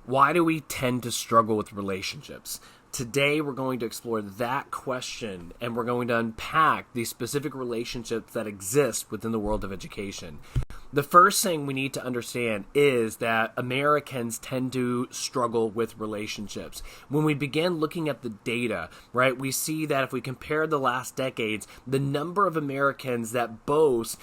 Why do we tend to struggle with relationships? Today, we're going to explore that question, and we're going to unpack the specific relationships that exist within the world of education. The first thing we need to understand is that Americans tend to struggle with relationships. When we begin looking at the data, right, we see that if we compare the last decades, the number of Americans that boast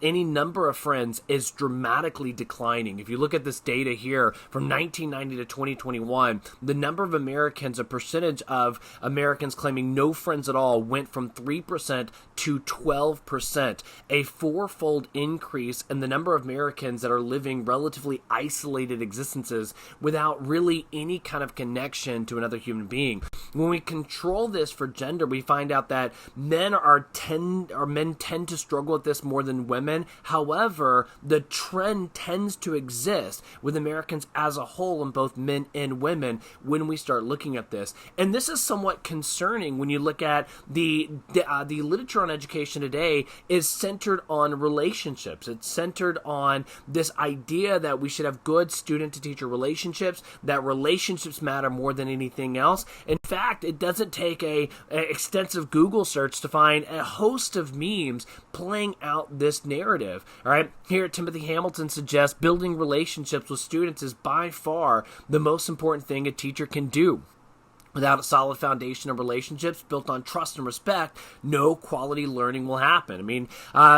any number of friends is dramatically declining. If you look at this data here from 1990 to 2021, the number of Americans, a percentage of Americans claiming no friends at all, went from 3% to 12%, a fourfold increase in the number of Americans that are living relatively isolated existences without really any kind of connection to another human being. When we control this for gender, we find out that men tend to struggle with this more than women. However, the trend tends to exist with Americans as a whole, in both men and women, when we start looking at this. And this is somewhat concerning when you look at the literature on education today is centered on relationships. It's centered on this idea that we should have good student-to-teacher relationships, that relationships matter more than anything else. In fact, it doesn't take an extensive Google search to find a host of memes playing out this narrative. All right, here Timothy Hamilton suggests building relationships with students is by far the most important thing a teacher can do. Without a solid foundation of relationships built on trust and respect, no quality learning will happen. I mean,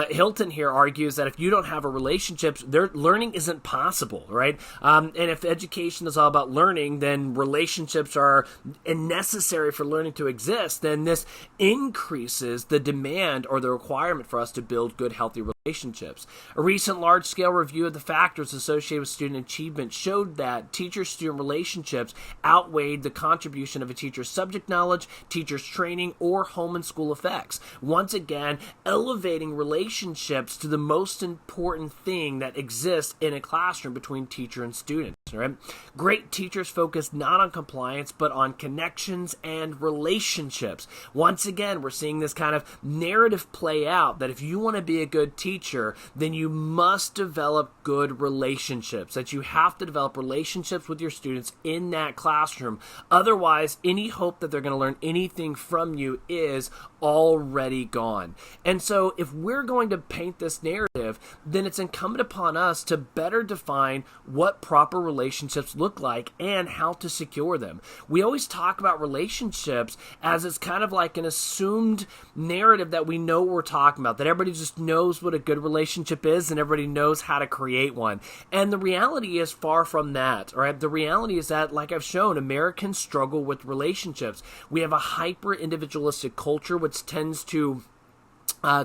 Hilton here argues that if you don't have a relationship, learning isn't possible, right? And if education is all about learning, then relationships are necessary for learning to exist, then this increases the demand or the requirement for us to build good, healthy relationships. A recent large-scale review of the factors associated with student achievement showed that teacher-student relationships outweighed the contribution of a teacher's subject knowledge, teacher's training, or home and school effects. Once again, elevating relationships to the most important thing that exists in a classroom between teacher and student. Right? Great teachers focus not on compliance, but on connections and relationships. Once again, we're seeing this kind of narrative play out that if you want to be a good teacher, then you must develop good relationships, that you have to develop relationships with your students in that classroom. Otherwise, any hope that they're going to learn anything from you is already gone. And so if we're going to paint this narrative, then it's incumbent upon us to better define what proper relationships look like and how to secure them. We always talk about relationships as it's kind of like an assumed narrative that we know what we're talking about, that everybody just knows what a good relationship is and everybody knows how to create one. And the reality is far from that, right? The reality is that, like I've shown, Americans struggle with relationships. We have a hyper-individualistic culture which tends to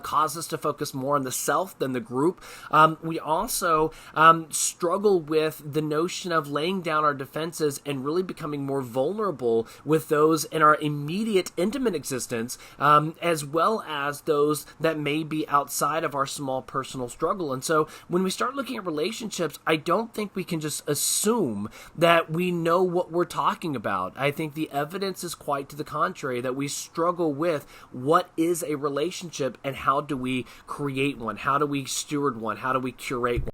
cause us to focus more on the self than the group. We also struggle with the notion of laying down our defenses and really becoming more vulnerable with those in our immediate intimate existence, as well as those that may be outside of our small personal struggle. And so when we start looking at relationships, I don't think we can just assume that we know what we're talking about. I think the evidence is quite to the contrary, that we struggle with what is a relationship and how do we create one? How do we steward one? How do we curate one?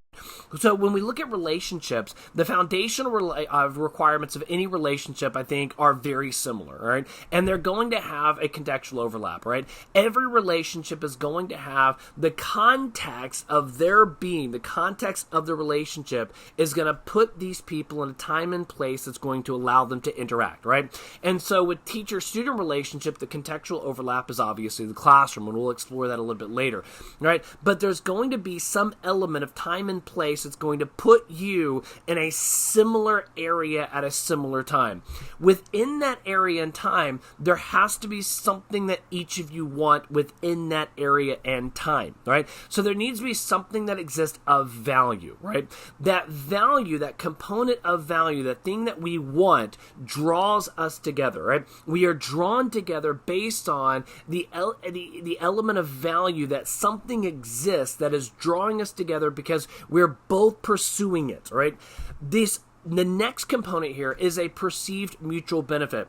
So when we look at relationships, the foundational requirements of any relationship, I think, are very similar, right? And they're going to have a contextual overlap, right? Every relationship is going to have the context of their being, the context of the relationship is going to put these people in a time and place that's going to allow them to interact, right? And so with teacher-student relationship, the contextual overlap is obviously the classroom, and we'll explore that a little bit later, right? But there's going to be some element of time and place that's going to put you in a similar area at a similar time. Within that area and time, there has to be something that each of you want within that area and time, right? So there needs to be something that exists of value, right? That value, that component of value, that thing that we want draws us together, right? We are drawn together based on the element of value, that something exists that is drawing us together because we're both pursuing it, right? The next component here is a perceived mutual benefit.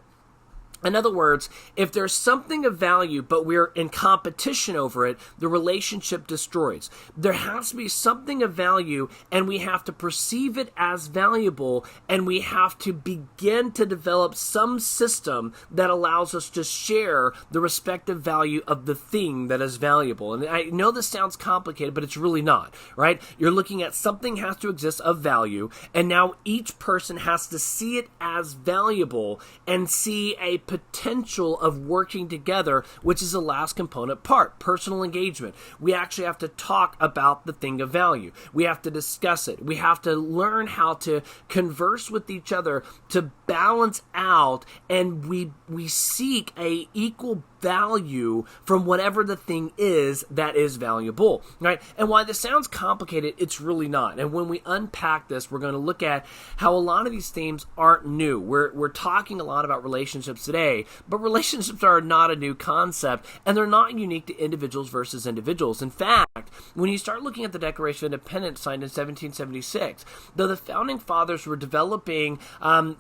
In other words, if there's something of value, but we're in competition over it, the relationship destroys. There has to be something of value, and we have to perceive it as valuable, and we have to begin to develop some system that allows us to share the respective value of the thing that is valuable. And I know this sounds complicated, but it's really not, right? You're looking at something has to exist of value, and now each person has to see it as valuable and see a potential of working together, which is the last component part, personal engagement. We actually have to talk about the thing of value. We have to discuss it. We have to learn how to converse with each other to balance out, and we seek a equal value from whatever the thing is that is valuable, right? And while this sounds complicated, it's really not. And when we unpack this, we're going to look at how a lot of these themes aren't new. We're talking a lot about relationships today, but relationships are not a new concept, and they're not unique to individuals versus individuals. In fact, when you start looking at the Declaration of Independence signed in 1776, though the Founding Fathers were developing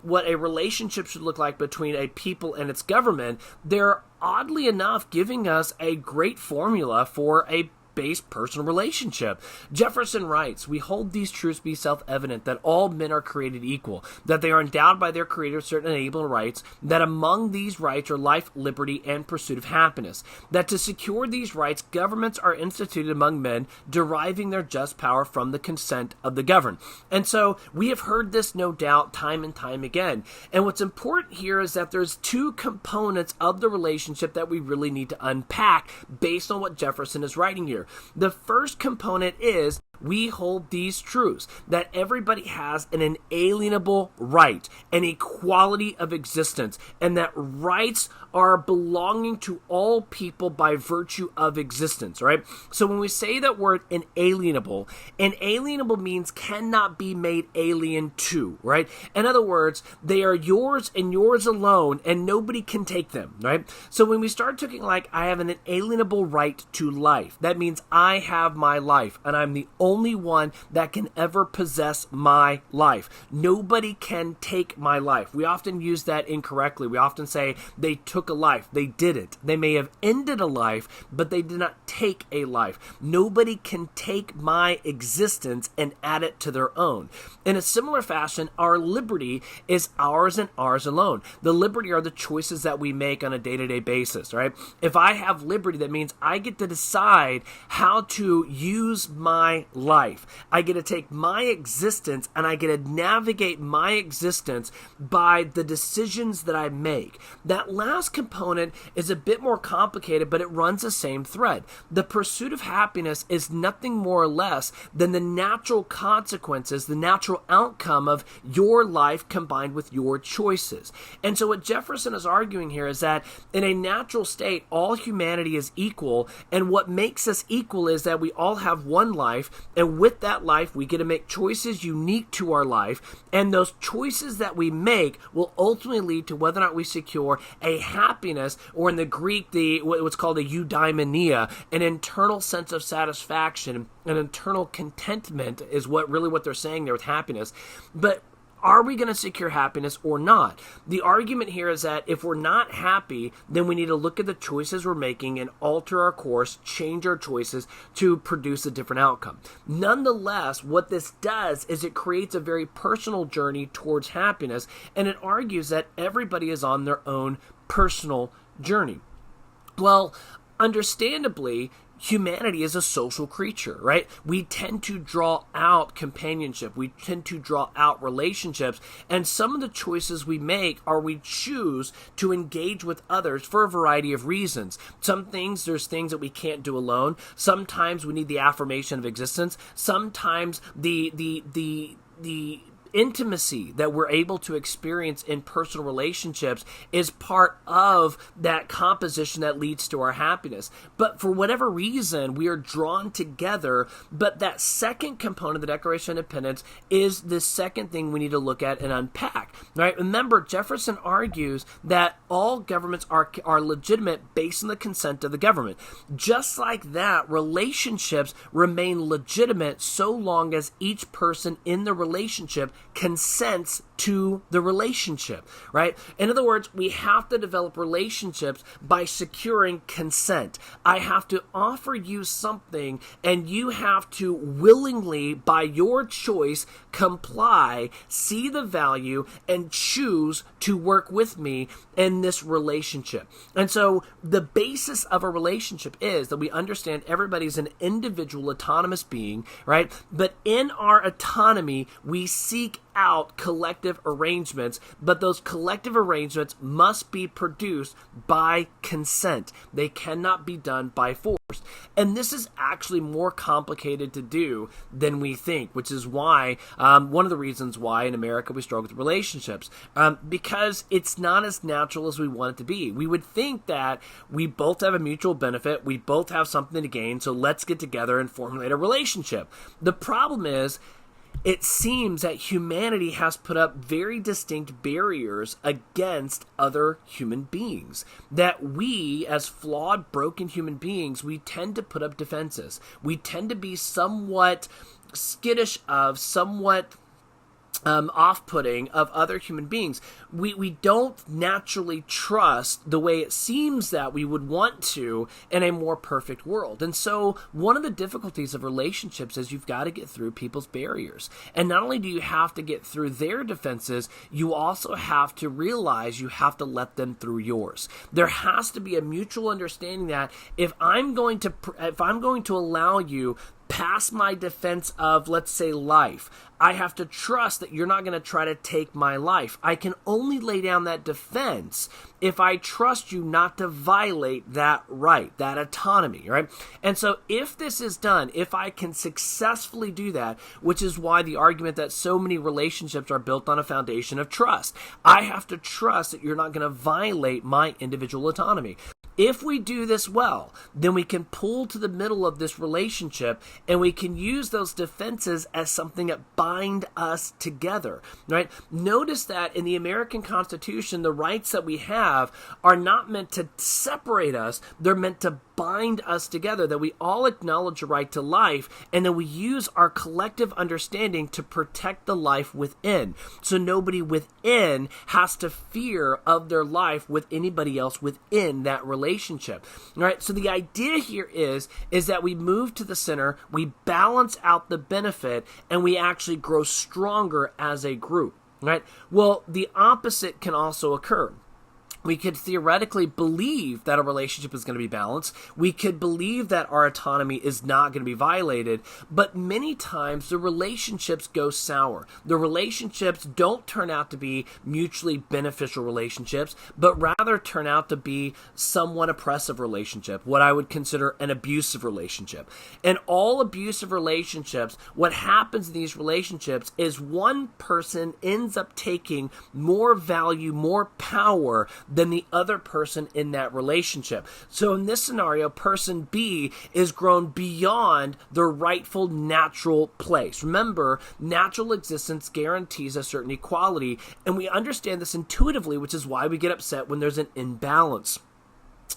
what a relationship should look like between a people and its government, they're oddly enough giving us a great formula for a base personal relationship. Jefferson writes, "We hold these truths be self-evident, that all men are created equal, that they are endowed by their Creator with certain enabling rights, that among these rights are life, liberty, and pursuit of happiness, that to secure these rights, governments are instituted among men, deriving their just power from the consent of the governed." And so we have heard this, no doubt, time and time again. And what's important here is that there's two components of the relationship that we really need to unpack based on what Jefferson is writing here. The first component is we hold these truths, that everybody has an inalienable right, an equality of existence, and that rights are belonging to all people by virtue of existence, right? So when we say that word inalienable means cannot be made alien to, right? In other words, they are yours and yours alone, and nobody can take them, right? So when we start talking like, I have an inalienable right to life, that means I have my life, and I'm the only one that can ever possess my life. Nobody can take my life. We often use that incorrectly. We often say they took a life. They didn't. They may have ended a life, but they did not take a life. Nobody can take my existence and add it to their own. In a similar fashion, our liberty is ours and ours alone. The liberty are the choices that we make on a day-to-day basis, right? If I have liberty, that means I get to decide how to use my life. I get to take my existence and I get to navigate my existence by the decisions that I make. That last component is a bit more complicated, but it runs the same thread. The pursuit of happiness is nothing more or less than the natural consequences, the natural outcome of your life combined with your choices. And so what Jefferson is arguing here is that in a natural state, all humanity is equal, and what makes us equal is that we all have one life, and with that life, we get to make choices unique to our life, and those choices that we make will ultimately lead to whether or not we secure a happiness, or in the Greek, what's called a eudaimonia, an internal sense of satisfaction, an internal contentment is what they're saying there with happiness. But are we going to secure happiness or not? The argument here is that if we're not happy, then we need to look at the choices we're making and alter our course, change our choices to produce a different outcome. Nonetheless, what this does is it creates a very personal journey towards happiness, and it argues that everybody is on their own personal journey. Well, understandably, humanity is a social creature, right? We tend to draw out companionship. We tend to draw out relationships. And some of the choices we make are we choose to engage with others for a variety of reasons. There's things that we can't do alone. Sometimes we need the affirmation of existence. Sometimes the intimacy that we're able to experience in personal relationships is part of that composition that leads to our happiness. But for whatever reason, we are drawn together. But that second component of the Declaration of Independence is the second thing we need to look at and unpack. Right? Remember, Jefferson argues that all governments are legitimate based on the consent of the government. Just like that, relationships remain legitimate so long as each person in the relationship consents to the relationship, right? In other words, we have to develop relationships by securing consent. I have to offer you something, and you have to willingly, by your choice, comply, see the value, and choose to work with me in this relationship. And so the basis of a relationship is that we understand everybody's an individual autonomous being, right? But in our autonomy, we seek out collective arrangements, but those collective arrangements must be produced by consent. They cannot be done by force. And this is actually more complicated to do than we think, which is why, one of the reasons why in America we struggle with relationships, because it's not as natural as we want it to be. We would think that we both have a mutual benefit, we both have something to gain, so let's get together and formulate a relationship. The problem is, it seems that humanity has put up very distinct barriers against other human beings. That we, as flawed, broken human beings, we tend to put up defenses. We tend to be somewhat skittish of, somewhat off-putting of other human beings. We don't naturally trust the way it seems that we would want to in a more perfect world. And so one of the difficulties of relationships is you've got to get through people's barriers. And not only do you have to get through their defenses, you also have to realize you have to let them through yours. There has to be a mutual understanding that if I'm going to allow you past my defense of, let's say, life, I have to trust that you're not going to try to take my life. I can only lay down that defense if I trust you not to violate that right, that autonomy, right? And so if this is done, if I can successfully do that, which is why the argument that so many relationships are built on a foundation of trust. I have to trust that you're not going to violate my individual autonomy. If we do this well, then we can pull to the middle of this relationship and we can use those defenses as something that bind us together, right? Notice that in the American Constitution, the rights that we have are not meant to separate us. They're meant to bind us together, that we all acknowledge a right to life, and then we use our collective understanding to protect the life within. So nobody within has to fear of their life with anybody else within that relationship. All right, so the idea here is that we move to the center, we balance out the benefit, and we actually grow stronger as a group. Right? Well, the opposite can also occur. We could theoretically believe that a relationship is going to be balanced. We could believe that our autonomy is not going to be violated. But many times the relationships go sour. The relationships don't turn out to be mutually beneficial relationships, but rather turn out to be somewhat oppressive relationship, what I would consider an abusive relationship. And all abusive relationships, what happens in these relationships is one person ends up taking more value, more power than the other person in that relationship. So in this scenario, person B is grown beyond their rightful natural place. Remember, natural existence guarantees a certain equality, and we understand this intuitively, which is why we get upset when there's an imbalance.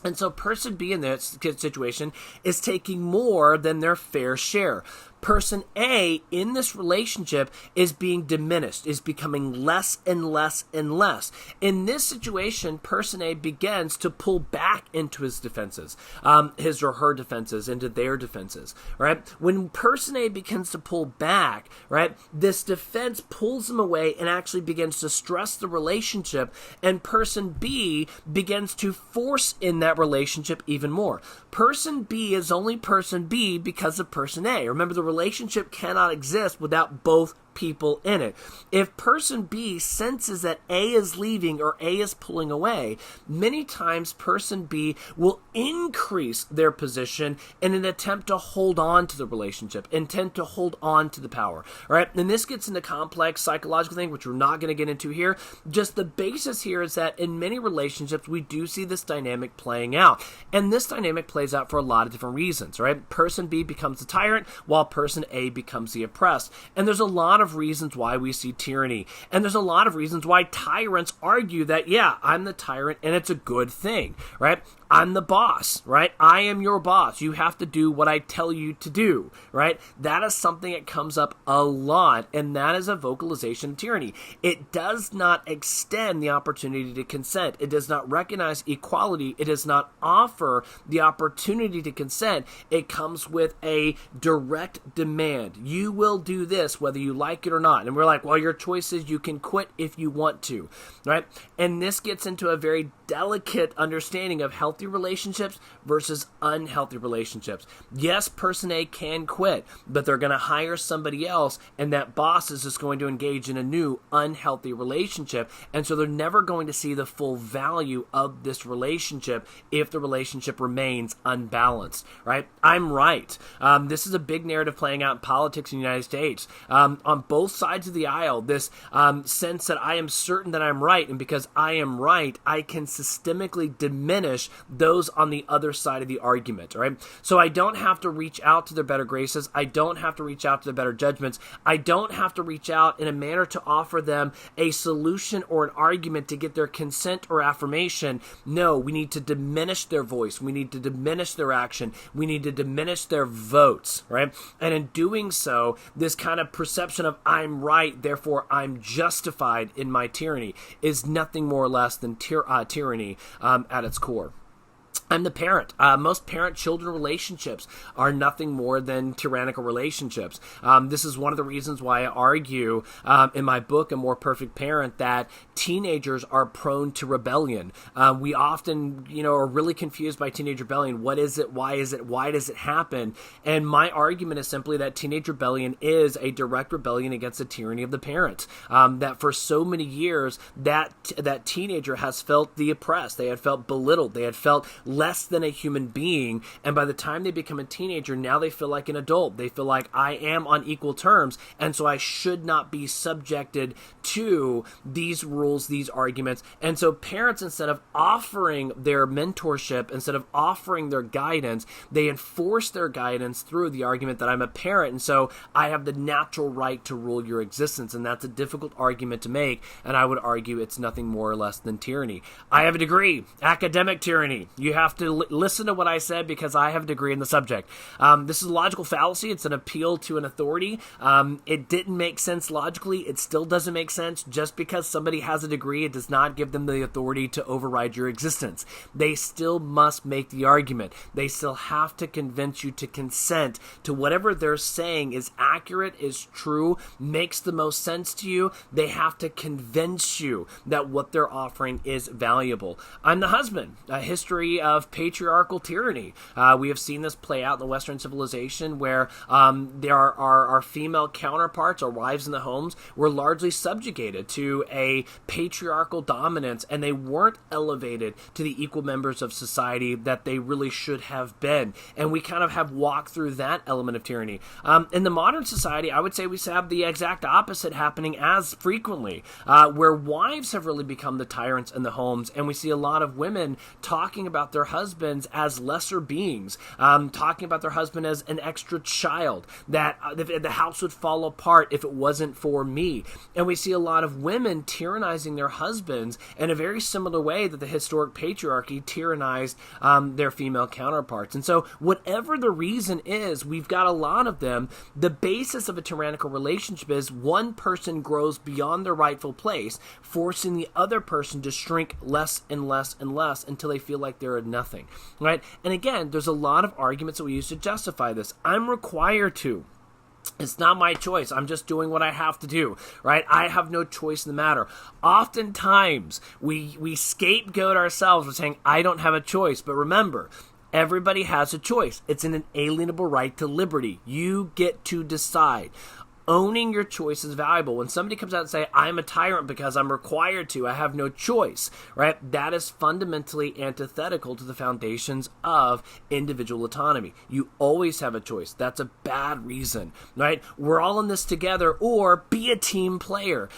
And so person B in this situation is taking more than their fair share. Person A in this relationship is being diminished, is becoming less and less and less. In this situation, person A begins to pull back into his defenses, his or her defenses, into their defenses, right? When person A begins to pull back, right, this defense pulls him away and actually begins to stress the relationship, and person B begins to force in that relationship even more. Person B is only person B because of person A. Remember, the relationship cannot exist without both people in it. If person B senses that A is leaving or A is pulling away, many times person B will increase their position in an attempt to hold on to the relationship, intent to hold on to the power. All right, and this gets into complex psychological things, which we're not going to get into here. Just the basis here is that in many relationships, we do see this dynamic playing out. And this dynamic plays out for a lot of different reasons, right? Person B becomes the tyrant while person A becomes the oppressed. And there's a lot of of reasons why we see tyranny. And there's a lot of reasons why tyrants argue that, yeah, I'm the tyrant and it's a good thing, right? I'm the boss, right? I am your boss. You have to do what I tell you to do, right? That is something that comes up a lot, and that is a vocalization of tyranny. It does not extend the opportunity to consent. It does not recognize equality. It does not offer the opportunity to consent. It comes with a direct demand. You will do this whether you like it or not. And we're like, well, your choice is you can quit if you want to, right? And this gets into a very delicate understanding of healthy relationships versus unhealthy relationships. Yes, person A can quit, but they're going to hire somebody else, and that boss is just going to engage in a new unhealthy relationship, and so they're never going to see the full value of this relationship if the relationship remains unbalanced, right? I'm right. This is a big narrative playing out in politics in the United States. On both sides of the aisle, this sense that I am certain that I'm right, and because I am right, I can systemically diminish those on the other side of the argument, right? So I don't have to reach out to their better graces. I don't have to reach out to their better judgments. I don't have to reach out in a manner to offer them a solution or an argument to get their consent or affirmation. No, we need to diminish their voice. We need to diminish their action. We need to diminish their votes, right? And in doing so, this kind of perception of I'm right, therefore I'm justified in my tyranny is nothing more or less than tyranny at its core. I'm the parent. Most parent-children relationships are nothing more than tyrannical relationships. This is one of the reasons why I argue in my book, A More Perfect Parent, that teenagers are prone to rebellion. We often, are really confused by teenage rebellion. What is it? Why is it? Why does it happen? And my argument is simply that teenage rebellion is a direct rebellion against the tyranny of the parent. That for so many years, that teenager has felt the oppressed. They had felt belittled. They had felt less than a human being, and by the time they become a teenager, now they feel like an adult. They feel like I am on equal terms, and so I should not be subjected to these rules, these arguments. And so parents, instead of offering their mentorship, instead of offering their guidance, they enforce their guidance through the argument that I'm a parent, and so I have the natural right to rule your existence. And that's a difficult argument to make, and I would argue it's nothing more or less than tyranny. I have a degree, academic tyranny. You have to listen to what I said because I have a degree in the subject. This is a logical fallacy. It's an appeal to an authority. It didn't make sense logically. It still doesn't make sense. Just because somebody has a degree, it does not give them the authority to override your existence. They still must make the argument. They still have to convince you to consent to whatever they're saying is accurate, is true, makes the most sense to you. They have to convince you that what they're offering is valuable. I'm the husband. A history of patriarchal tyranny. We have seen this play out in the Western civilization where there are our female counterparts, our wives in the homes, were largely subjugated to a patriarchal dominance, and they weren't elevated to the equal members of society that they really should have been. And we kind of have walked through that element of tyranny. In the modern society, I would say we have the exact opposite happening as frequently, where wives have really become the tyrants in the homes, and we see a lot of women talking about their husbands as lesser beings, talking about their husband as an extra child, that the house would fall apart if it wasn't for me. And we see a lot of women tyrannizing their husbands in a very similar way that the historic patriarchy tyrannized their female counterparts. And so whatever the reason is, we've got a lot of them. The basis of a tyrannical relationship is one person grows beyond their rightful place, forcing the other person to shrink less and less and less until they feel like they're a nothing, right? And again, there's a lot of arguments that we use to justify this. I'm required to. It's not my choice. I'm just doing what I have to do, right? I have no choice in the matter. Oftentimes, we scapegoat ourselves for saying, I don't have a choice. But remember, everybody has a choice. It's an inalienable right to liberty. You get to decide. Owning your choice is valuable. When somebody comes out and say, I'm a tyrant because I'm required to, I have no choice, right? That is fundamentally antithetical to the foundations of individual autonomy. You always have a choice. That's a bad reason, right? We're all in this together, or be a team player.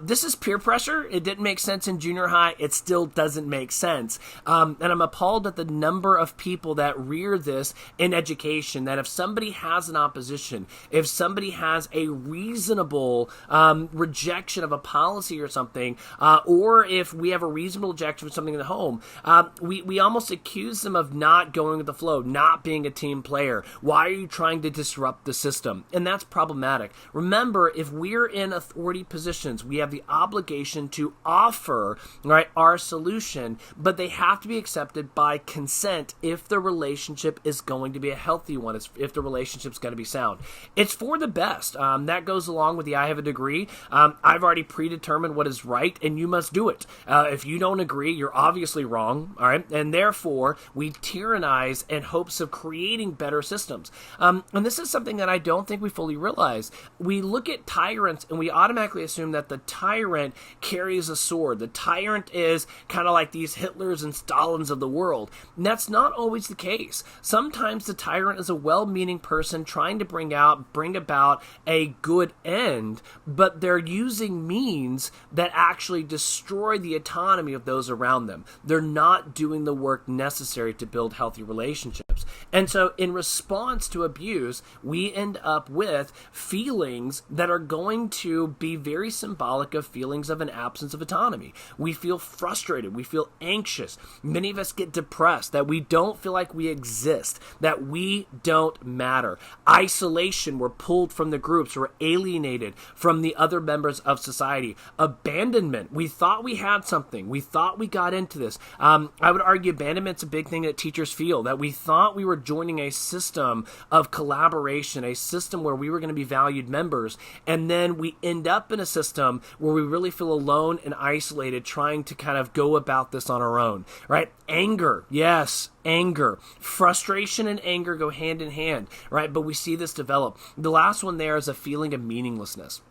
This is peer pressure. It didn't make sense in junior high. It still doesn't make sense. And I'm appalled at the number of people that rear this in education, that if somebody has an opposition, if somebody has a reasonable rejection of a policy or something, or if we have a reasonable rejection of something in the home, we almost accuse them of not going with the flow, not being a team player. Why are you trying to disrupt the system? And that's problematic. Remember, if we're in authority positions, we have the obligation to offer, right, our solution, but they have to be accepted by consent if the relationship is going to be a healthy one, if the relationship's going to be sound. It's for the best. That goes along with the I have a degree. I've already predetermined what is right, and you must do it. If you don't agree, you're obviously wrong, all right? And therefore, we tyrannize in hopes of creating better systems. And this is something that I don't think we fully realize. We look at tyrants, and we automatically assume that the tyrant carries a sword. The tyrant is kind of like these Hitlers and Stalins of the world. And that's not always the case. Sometimes the tyrant is a well-meaning person trying to bring about a good end, but they're using means that actually destroy the autonomy of those around them. They're not doing the work necessary to build healthy relationships. And so in response to abuse, we end up with feelings that are going to be very symbolic of feelings of an absence of autonomy. We feel frustrated. We feel anxious. Many of us get depressed, that we don't feel like we exist, that we don't matter. Isolation, we're pulled from the groups, we're alienated from the other members of society. Abandonment, we thought we had something. We thought we got into this. I would argue abandonment's a big thing that teachers feel, that we thought we were joining a system of collaboration, a system where we were going to be valued members, and then we end up in a system where we really feel alone and isolated, trying to kind of go about this on our own, right? Anger, yes, anger. Frustration and anger go hand in hand, right? But we see this develop. The last one there is a feeling of meaninglessness,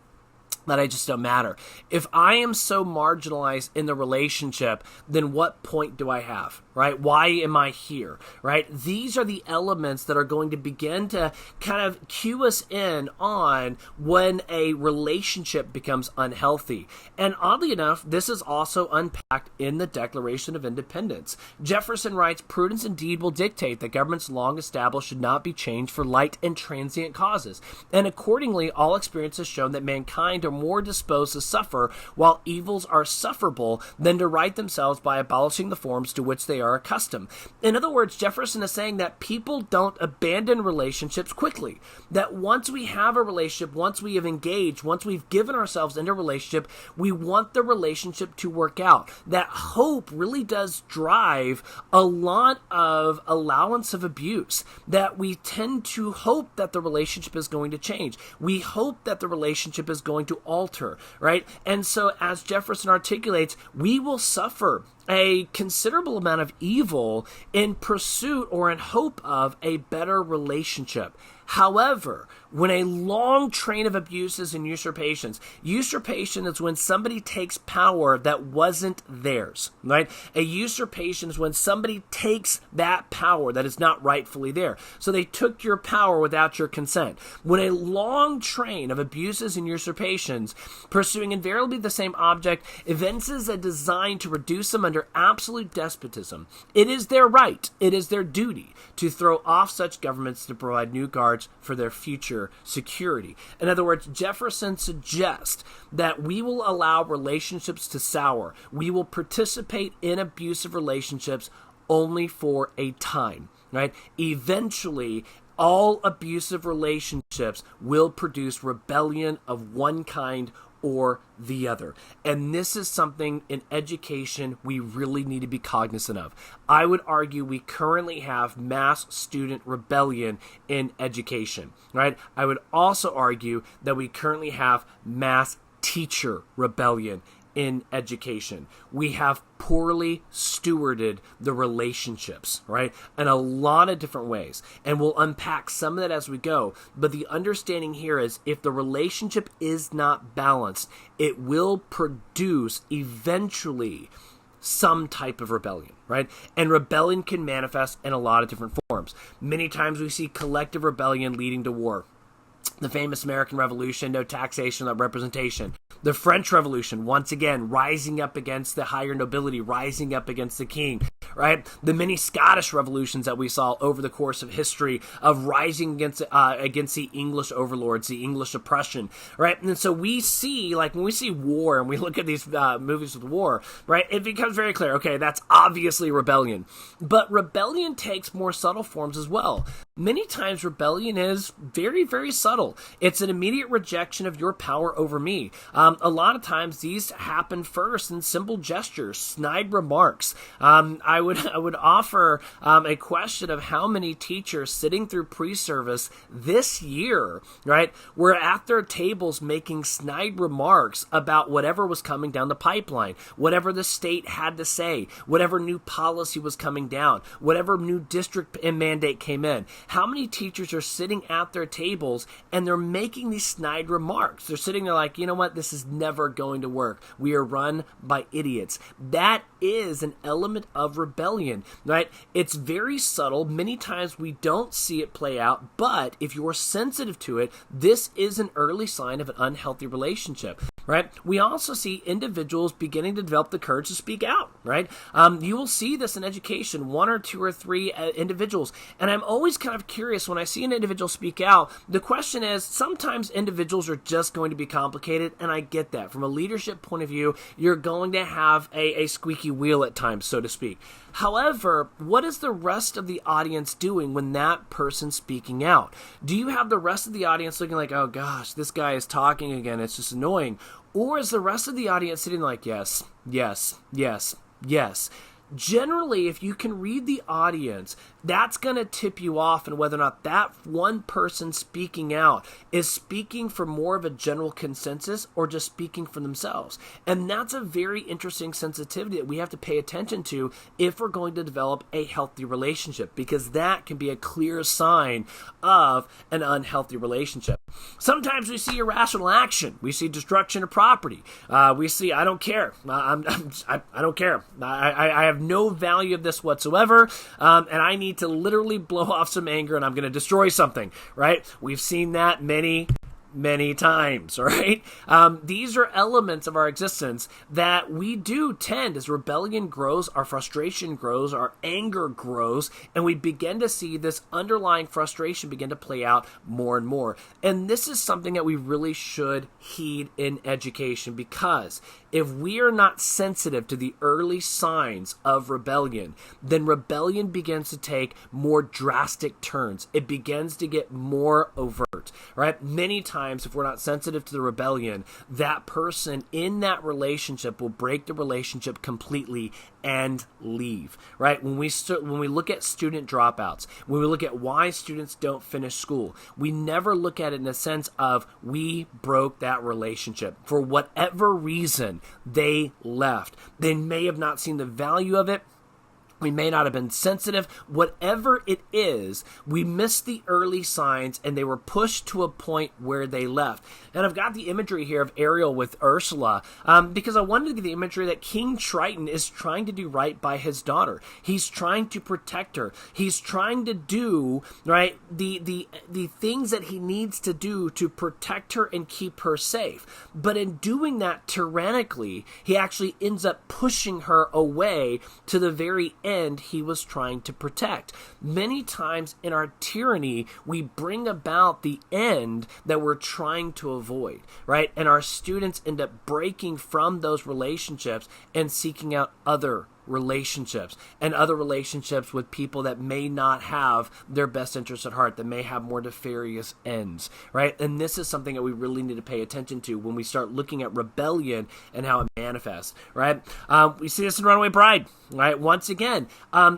that I just don't matter. If I am so marginalized in the relationship, then what point do I have, right? Why am I here, right? These are the elements that are going to begin to kind of cue us in on when a relationship becomes unhealthy. And oddly enough, this is also unpacked in the Declaration of Independence. Jefferson writes, "Prudence indeed will dictate that governments long established should not be changed for light and transient causes. And accordingly, all experience has shown that mankind are more disposed to suffer while evils are sufferable than to right themselves by abolishing the forms to which they are accustomed." In other words, Jefferson is saying that people don't abandon relationships quickly. That once we have a relationship, once we have engaged, once we've given ourselves into a relationship, we want the relationship to work out. That hope really does drive a lot of allowance of abuse. That we tend to hope that the relationship is going to change. We hope that the relationship is going to alter, right? And so as Jefferson articulates, we will suffer a considerable amount of evil in pursuit or in hope of a better relationship. However, when a long train of abuses and usurpation is when somebody takes power that wasn't theirs, right? A usurpation is when somebody takes that power that is not rightfully there. So they took your power without your consent. When a long train of abuses and usurpations, pursuing invariably the same object, evinces a design to reduce them under absolute despotism, it is their right, it is their duty to throw off such governments to provide new guards for their future security. In other words, Jefferson suggests that we will allow relationships to sour. We will participate in abusive relationships only for a time, right? Eventually, all abusive relationships will produce rebellion of one kind or the other. And this is something in education we really need to be cognizant of. I would argue we currently have mass student rebellion in education, right? I would also argue that we currently have mass teacher rebellion in education. We have poorly stewarded the relationships, right? In a lot of different ways. And we'll unpack some of that as we go. But the understanding here is if the relationship is not balanced, it will produce eventually some type of rebellion, right? And rebellion can manifest in a lot of different forms. Many times we see collective rebellion leading to war. The famous American Revolution, no taxation, no representation. The French Revolution, once again, rising up against the higher nobility, rising up against the king, right? The many Scottish revolutions that we saw over the course of history of rising against the English overlords, the English oppression, right? And so we see, like when we see war and we look at these movies with war, right, it becomes very clear, okay, that's obviously rebellion. But rebellion takes more subtle forms as well. Many times rebellion is very, very subtle. It's an immediate rejection of your power over me. A lot of times these happen first in simple gestures, snide remarks. I would offer a question of how many teachers sitting through pre-service this year, right, were at their tables making snide remarks about whatever was coming down the pipeline, whatever the state had to say, whatever new policy was coming down, whatever new district and mandate came in. How many teachers are sitting at their tables and they're making these snide remarks? They're sitting there like, you know what, this is never going to work. We are run by idiots. That is an element of rebellion, right? It's very subtle. Many times we don't see it play out, but if you're sensitive to it, this is an early sign of an unhealthy relationship. Right? We also see individuals beginning to develop the courage to speak out, right? You will see this in education, 1 or 2 or 3 individuals. And I'm always kind of curious when I see an individual speak out, the question is, sometimes individuals are just going to be complicated, and I get that. From a leadership point of view, you're going to have a squeaky wheel at times, so to speak. However, what is the rest of the audience doing when that person's speaking out? Do you have the rest of the audience looking like, oh gosh, this guy is talking again, it's just annoying? Or is the rest of the audience sitting like, yes, yes, yes, yes? Generally, if you can read the audience, that's going to tip you off on whether or not that one person speaking out is speaking for more of a general consensus or just speaking for themselves. And that's a very interesting sensitivity that we have to pay attention to if we're going to develop a healthy relationship, because that can be a clear sign of an unhealthy relationship. Sometimes we see irrational action. We see destruction of property. We see, I don't care. I don't care. I have no value of this whatsoever, and I need to literally blow off some anger, and I'm going to destroy something, right? We've seen that many times, right? These are elements of our existence that we do tend, as rebellion grows, our frustration grows, our anger grows, and we begin to see this underlying frustration begin to play out more and more. And this is something that we really should heed in education, because if we are not sensitive to the early signs of rebellion, then rebellion begins to take more drastic turns. It begins to get more overt, right? Many times, if we're not sensitive to the rebellion, that person in that relationship will break the relationship completely and leave, right? When we look at student dropouts, when we look at why students don't finish school, we never look at it in a sense of we broke that relationship. For whatever reason, they left. They may have not seen the value of it. We may not have been sensitive. Whatever it is, we missed the early signs and they were pushed to a point where they left. And I've got the imagery here of Ariel with Ursula because I wanted to get the imagery that King Triton is trying to do right by his daughter. He's trying to protect her. He's trying to do, right, the things that he needs to do to protect her and keep her safe. But in doing that tyrannically, he actually ends up pushing her away to the very end he was trying to protect. Many times in our tyranny, we bring about the end that we're trying to avoid, right? And our students end up breaking from those relationships and seeking out other relationships, and other relationships with people that may not have their best interests at heart, that may have more nefarious ends, right? And this is something that we really need to pay attention to when we start looking at rebellion and how it manifests, right? We see this in Runaway Bride, right? Once again,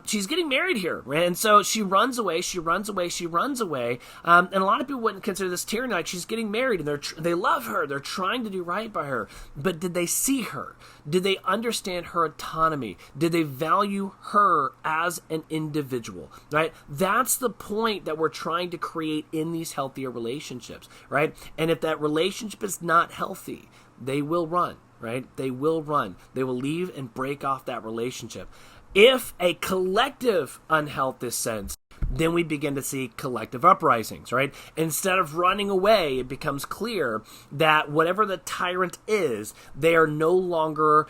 she's getting married here, right? And so she runs away, and a lot of people wouldn't consider this tyranny, like she's getting married, and they love her, they're trying to do right by her, but did they see her? Did they understand her autonomy? Did they value her as an individual, right? That's the point that we're trying to create in these healthier relationships, right? And if that relationship is not healthy, they will run, right? They will run. They will leave and break off that relationship. If a collective unhealthy sense, then we begin to see collective uprisings, right? Instead of running away, it becomes clear that whatever the tyrant is, they are no longer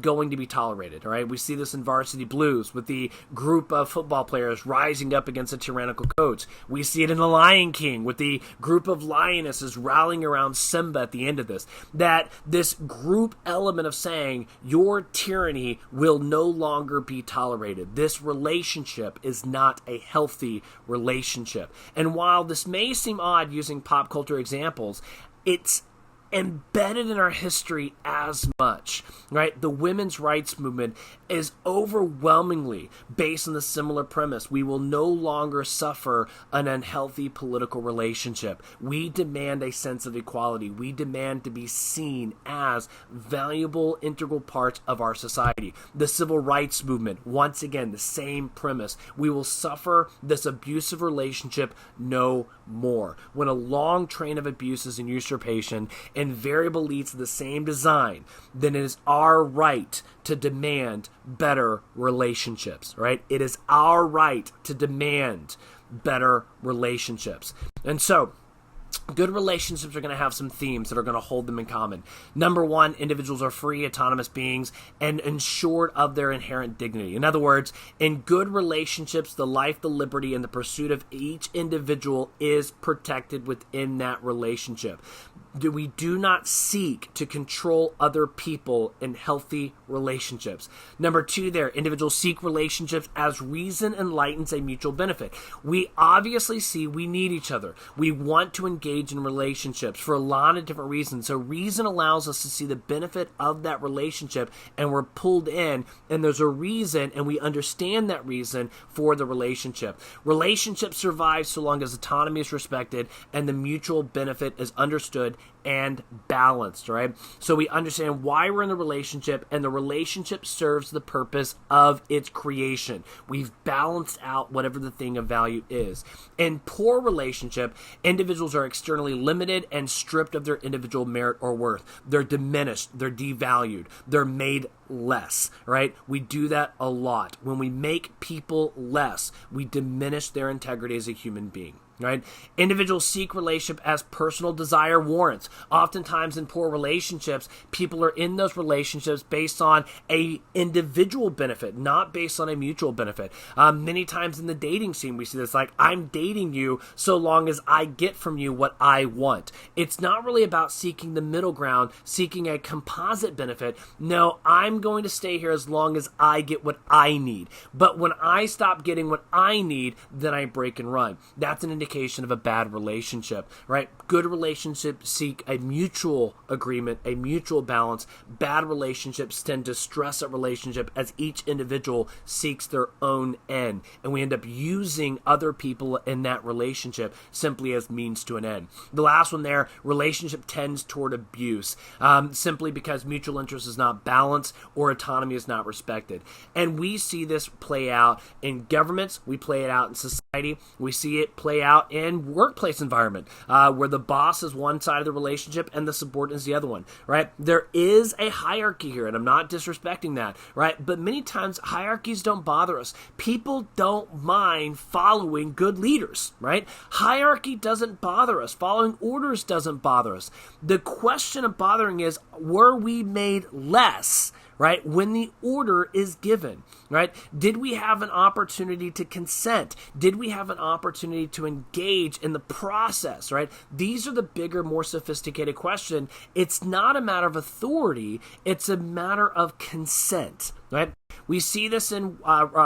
going to be tolerated, all right? We see this in Varsity Blues with the group of football players rising up against a tyrannical coach. We see it in The Lion King with the group of lionesses rallying around Simba at the end of this. That this group element of saying your tyranny will no longer be tolerated. This relationship is not a healthy relationship. And while this may seem odd using pop culture examples, it's embedded in our history as much, right? The women's rights movement is overwhelmingly based on the similar premise. We will no longer suffer an unhealthy political relationship. We demand a sense of equality. We demand to be seen as valuable, integral parts of our society. The civil rights movement, once again, the same premise. We will suffer this abusive relationship no more. When a long train of abuses and usurpation invariably leads to the same design, then it is our right to demand better relationships, right? It is our right to demand better relationships. And so, good relationships are going to have some themes that are going to hold them in common. Number one, individuals are free, autonomous beings, and ensured of their inherent dignity. In other words, in good relationships, the life, the liberty, and the pursuit of each individual is protected within that relationship. We do not seek to control other people in healthy relationships. Number two there, individuals seek relationships as reason enlightens a mutual benefit. We obviously see we need each other. We want to engage in relationships for a lot of different reasons. So reason allows us to see the benefit of that relationship, and we're pulled in, and there's a reason, and we understand that reason for the relationship. Relationships survive so long as autonomy is respected and the mutual benefit is understood and balanced, right? So we understand why we're in the relationship, and the relationship serves the purpose of its creation. We've balanced out whatever the thing of value is. In poor relationship, individuals are externally limited and stripped of their individual merit or worth. They're diminished, they're devalued, they're made less, right? We do that a lot. When we make people less, we diminish their integrity as a human being. Right? Individuals seek relationship as personal desire warrants. Oftentimes in poor relationships, people are in those relationships based on a individual benefit, not based on a mutual benefit. Many times in the dating scene, we see this like, I'm dating you so long as I get from you what I want. It's not really about seeking the middle ground, seeking a composite benefit. No, I'm going to stay here as long as I get what I need. But when I stop getting what I need, then I break and run. That's an indication of a bad relationship, right? Good relationships seek a mutual agreement, a mutual balance. Bad relationships tend to stress a relationship as each individual seeks their own end, and we end up using other people in that relationship simply as means to an end. The last one there, relationship tends toward abuse, simply because mutual interest is not balanced or autonomy is not respected. And we see this play out in governments, we play it out in society, we see it play out in workplace environment, where the boss is one side of the relationship and the subordinate is the other one, right? There is a hierarchy here, and I'm not disrespecting that, right? But many times hierarchies don't bother us. People don't mind following good leaders, right? Hierarchy doesn't bother us. Following orders doesn't bother us. The question of bothering is, were we made less, right, when the order is given, right? Did we have an opportunity to consent? Did we have an opportunity to engage in the process, right? These are the bigger, more sophisticated question. It's not a matter of authority. It's a matter of consent, right? We see this in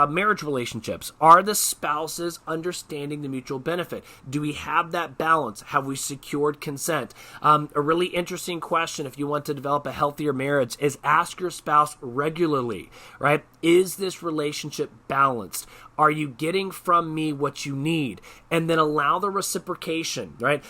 marriage relationships. Are the spouses understanding the mutual benefit? Do we have that balance? Have we secured consent? A really interesting question, if you want to develop a healthier marriage, is ask your spouse regularly, right? Is this relationship balanced? Are you getting from me what you need? And then allow the reciprocation, right?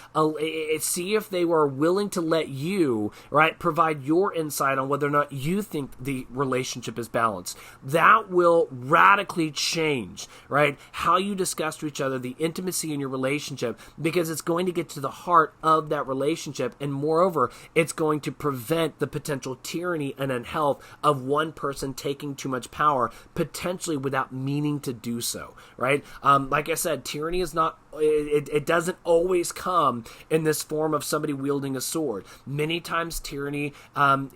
See if they were willing to let you, right, provide your insight on whether or not you think the relationship is balanced. that will radically change, right, how you discuss to each other, the intimacy in your relationship, because it's going to get to the heart of that relationship. And moreover, it's going to prevent the potential tyranny and unhealth of one person taking too much power, potentially without meaning to do so, right? Like I said, tyranny is not, it doesn't always come in this form of somebody wielding a sword. Many times tyranny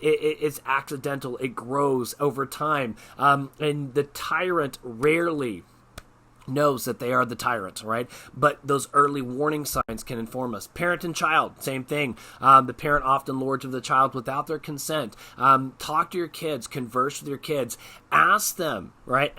is accidental. It grows over time. And the tyrant rarely knows that they are the tyrant, right? But those early warning signs can inform us. Parent and child, same thing. The parent often lords over the child without their consent. Talk to your kids, converse with your kids. Ask them, right?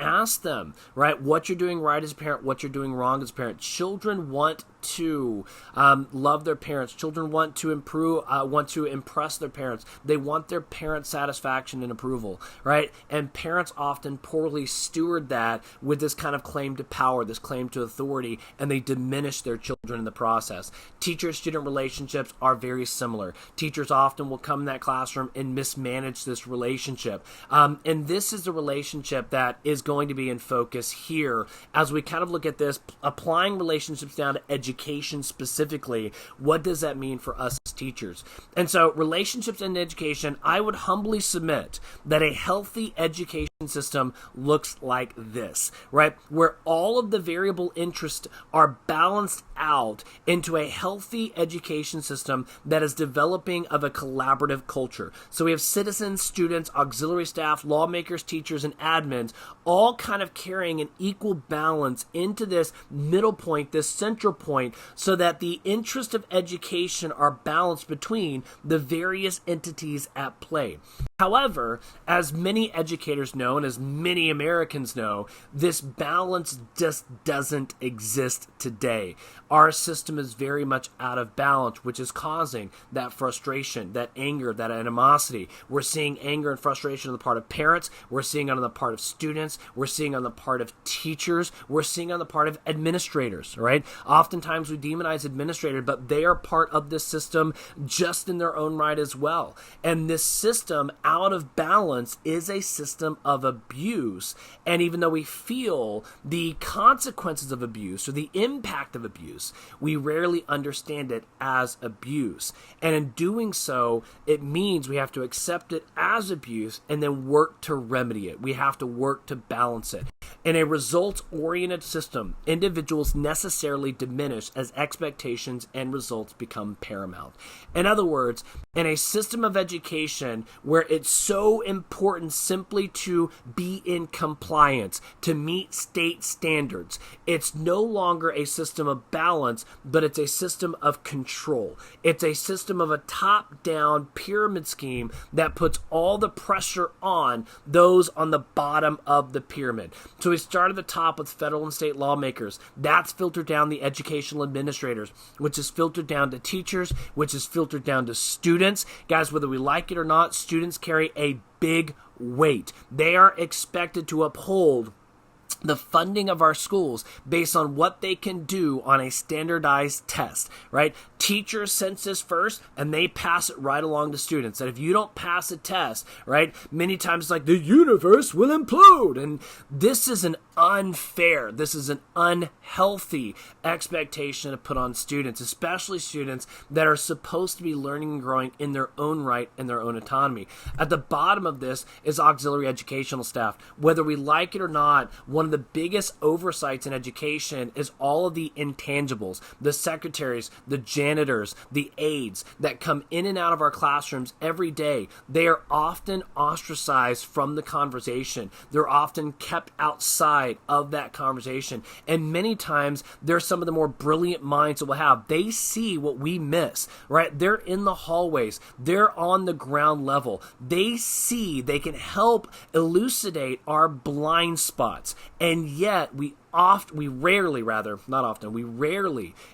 What you're doing right as a parent, what you're doing wrong as a parent. Children want to love their parents. Children want to impress their parents. They want their parents' satisfaction and approval, right? And parents often poorly steward that with this kind of claim to power, this claim to authority, and they diminish their children in the process. Teacher-student relationships are very similar. Teachers often will come in that classroom and mismanage this relationship. And this is the relationship that is going to be in focus here as we kind of look at this, applying relationships down to education specifically. What does that mean for us as teachers? And so relationships and education, I would humbly submit that a healthy education system looks like this, right? Where all of the variable interests are balanced out into a healthy education system that is developing of a collaborative culture. So we have citizens, students, auxiliary staff, lawmakers, teachers, and admins all kind of carrying an equal balance into this middle point, this central point, so that the interests of education are balanced between the various entities at play. However, as many educators know, and as many Americans know, this balance just doesn't exist today. Our system is very much out of balance, which is causing that frustration, that anger, that animosity. We're seeing anger and frustration on the part of parents. We're seeing it on the part of students. We're seeing it on the part of teachers. We're seeing it on the part of administrators, right? Oftentimes we demonize administrators, but they are part of this system just in their own right as well. And this system out of balance is a system of abuse. And even though we feel the consequences of abuse or the impact of abuse, we rarely understand it as abuse. And in doing so, it means we have to accept it as abuse and then work to remedy it. We have to work to balance it. In a results-oriented system, individuals necessarily diminish as expectations and results become paramount. In other words, in a system of education where it's so important simply to be in compliance, to meet state standards, it's no longer a system of balance, but it's a system of control. It's a system of a top-down pyramid scheme that puts all the pressure on those on the bottom of the pyramid. So we start at the top with federal and state lawmakers. That's filtered down the educational administrators, which is filtered down to teachers, which is filtered down to students. Guys, whether we like it or not, students carry a big weight. They are expected to uphold the funding of our schools based on what they can do on a standardized test, right? Teachers sense this first, and they pass it right along to students. And if you don't pass a test, right, many times it's like the universe will implode. And this is an unfair, this is an unhealthy expectation to put on students, especially students that are supposed to be learning and growing in their own right and their own autonomy. At the bottom of this is auxiliary educational staff. Whether we like it or not, one of the biggest oversights in education is all of the intangibles, the secretaries, the janitors, the aides that come in and out of our classrooms every day. They are often ostracized from the conversation. They're often kept outside of that conversation. And many times, they're some of the more brilliant minds that we'll have. They see what we miss, right? They're in the hallways. They're on the ground level. They see, they can help elucidate our blind spots. And yet, we rarely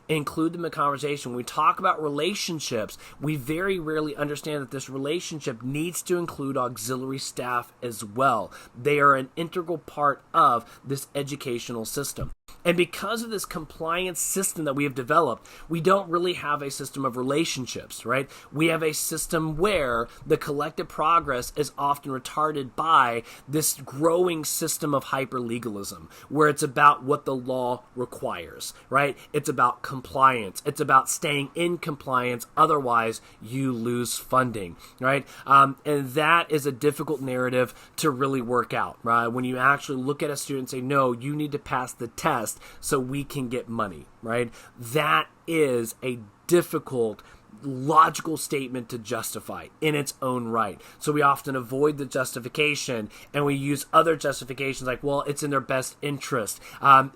include them in conversation. When we talk about relationships, we very rarely understand that this relationship needs to include auxiliary staff as well. They are an integral part of this educational system. And because of this compliance system that we have developed, we don't really have a system of relationships, right? We have a system where the collective progress is often retarded by this growing system of hyper-legalism, where it's about what the law requires, right? It's about compliance. It's about staying in compliance. Otherwise, you lose funding, right? And that is a difficult narrative to really work out, right? When you actually look at a student and say, no, you need to pass the test so we can get money, right? That is a difficult logical statement to justify in its own right. So we often avoid the justification and we use other justifications like, well, it's in their best interest.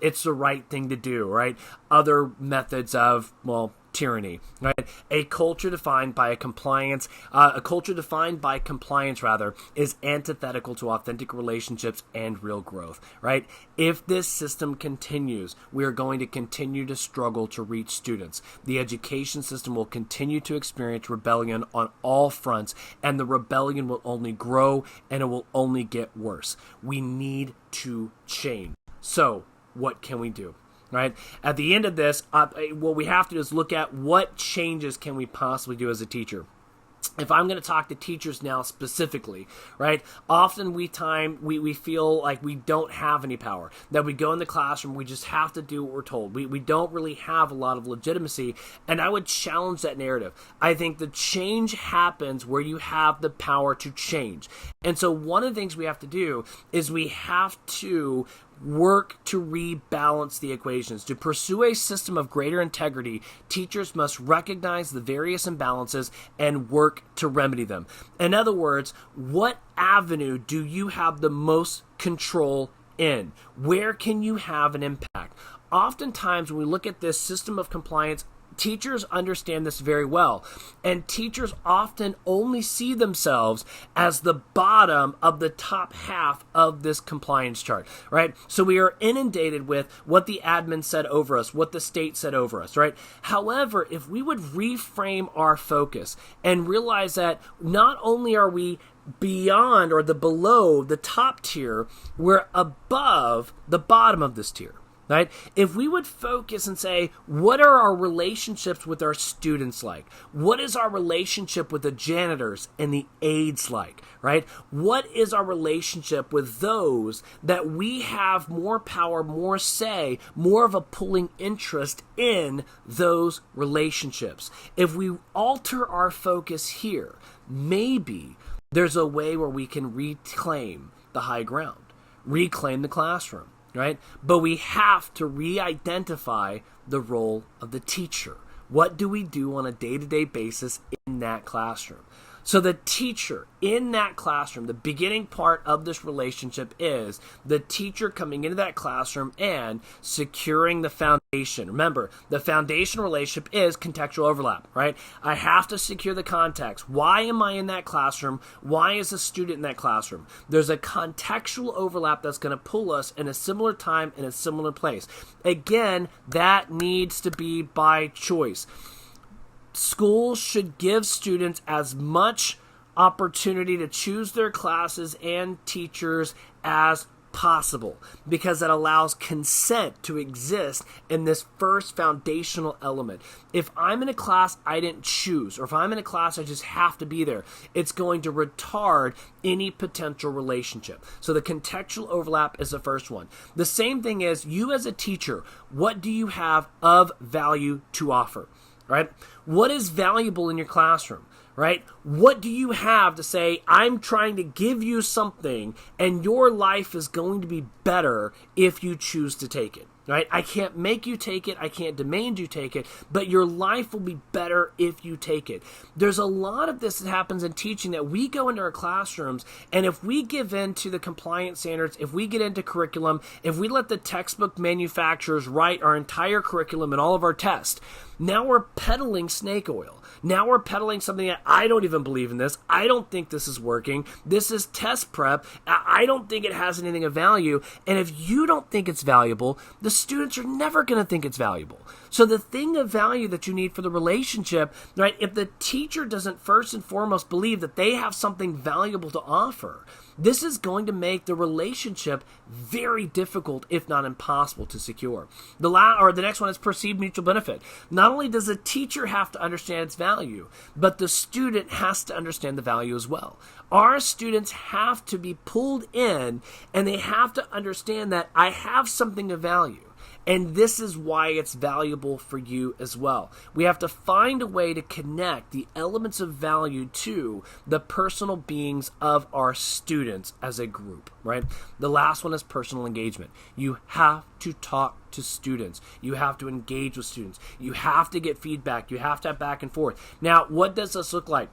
It's the right thing to do, right? Other methods of, well, tyranny, right? A culture defined by compliance is antithetical to authentic relationships and real growth, right? If this system continues, we are going to continue to struggle to reach students. The education system will continue to experience rebellion on all fronts, and the rebellion will only grow and it will only get worse. We need to change. So, what can we do? Right? At the end of this, what we have to do is look at what changes can we possibly do as a teacher. If I'm going to talk to teachers now specifically, right, often we feel like we don't have any power, that we go in the classroom, we just have to do what we're told. We don't really have a lot of legitimacy, and I would challenge that narrative. I think the change happens where you have the power to change. And so one of the things we have to do is we have to work to rebalance the equations. To pursue a system of greater integrity, teachers must recognize the various imbalances and work to remedy them. In other words, what avenue do you have the most control in? Where can you have an impact? Oftentimes, when we look at this system of compliance, teachers understand this very well, and teachers often only see themselves as the bottom of the top half of this compliance chart, right? So we are inundated with what the admin said over us, what the state said over us, right? However, if we would reframe our focus and realize that not only are we beyond or the below the top tier, we're above the bottom of this tier. Right? If we would focus and say, what are our relationships with our students like? What is our relationship with the janitors and the aides like? Right? What is our relationship with those that we have more power, more say, more of a pulling interest in those relationships? If we alter our focus here, maybe there's a way where we can reclaim the high ground, reclaim the classroom. Right? But we have to re-identify the role of the teacher. What do we do on a day-to-day basis in that classroom? So the teacher in that classroom, the beginning part of this relationship is the teacher coming into that classroom and securing the foundation. Remember, the foundation relationship is contextual overlap, right? I have to secure the context. Why am I in that classroom? Why is a student in that classroom? There's a contextual overlap that's going to pull us in a similar time in a similar place. Again, that needs to be by choice. Schools should give students as much opportunity to choose their classes and teachers as possible, because that allows consent to exist in this first foundational element. If I'm in a class I didn't choose, or if I'm in a class I just have to be there, it's going to retard any potential relationship. So the contextual overlap is the first one. The same thing is, you as a teacher, what do you have of value to offer? Right? What is valuable in your classroom? Right? What do you have to say, I'm trying to give you something and your life is going to be better if you choose to take it? Right? I can't make you take it. I can't demand you take it, but your life will be better if you take it. There's a lot of this that happens in teaching, that we go into our classrooms, and if we give in to the compliance standards, if we get into curriculum, if we let the textbook manufacturers write our entire curriculum and all of our tests, now we're peddling snake oil. Now we're peddling something that I don't even believe in this. I don't think this is working. This is test prep. I don't think it has anything of value. And if you don't think it's valuable, the students are never going to think it's valuable. So the thing of value that you need for the relationship, right, if the teacher doesn't first and foremost believe that they have something valuable to offer, this is going to make the relationship very difficult, if not impossible, to secure. The next one is perceived mutual benefit. Not only does the teacher have to understand its value, but the student has to understand the value as well. Our students have to be pulled in, and they have to understand that I have something of value. And this is why it's valuable for you as well. We have to find a way to connect the elements of value to the personal beings of our students as a group, right? The last one is personal engagement. You have to talk to students. You have to engage with students. You have to get feedback. You have to have back and forth. Now, what does this look like?